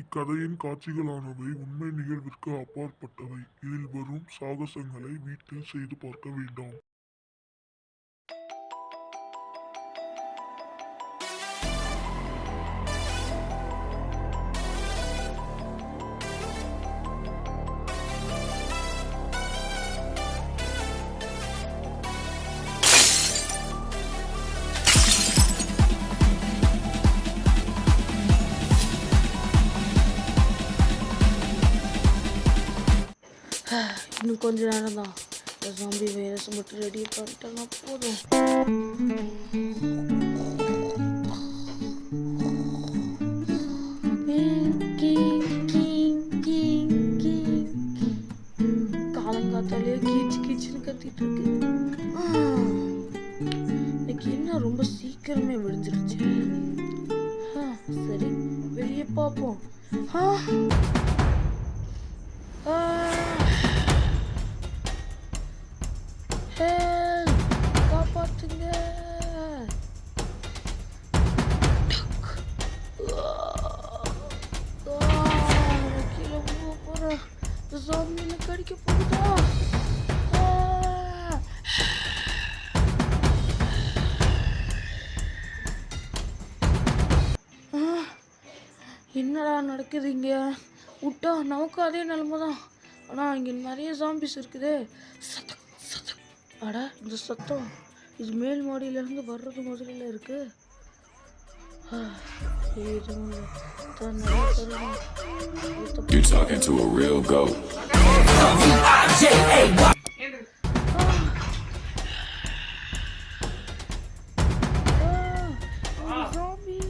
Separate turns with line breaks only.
இக்கதையின் காட்சிகளானவை உண்மை நிகழ்விற்கு அப்பாற்பட்டவை. இதில் வரும் சாகசங்களை வீட்டில் செய்து பார்க்க வேண்டாம்.
இன்னும் கொஞ்ச நேரம் தான். ஜாம்பி வைரஸ் மட்டும் ரெடி பண்ணிட்டேன்னா போதும். காலங்காத்தாலே கீச்சு கீச்சுன்னு கத்திட்டு இருக்கு. இன்னைக்கு என்ன ரொம்ப சீக்கிரமே விழுந்துருச்சு. சரி, வெளியே பார்ப்போம். காப்பாத்துங்க. கீழே போறேன். ஜாம்பி கடிக்க போகுதா? என்னடா நடக்குது இங்க? விட்டா நமக்கும் அதே நிலைமை தான். ஆனா இங்க நிறைய ஜாம்பிஸ் இருக்குது. அட, இந்த சத்தம் இது மேல் மாடியிலேருந்து வர்றது மாதிரில இருக்கு.
You're talking to a real goat.
Zombie!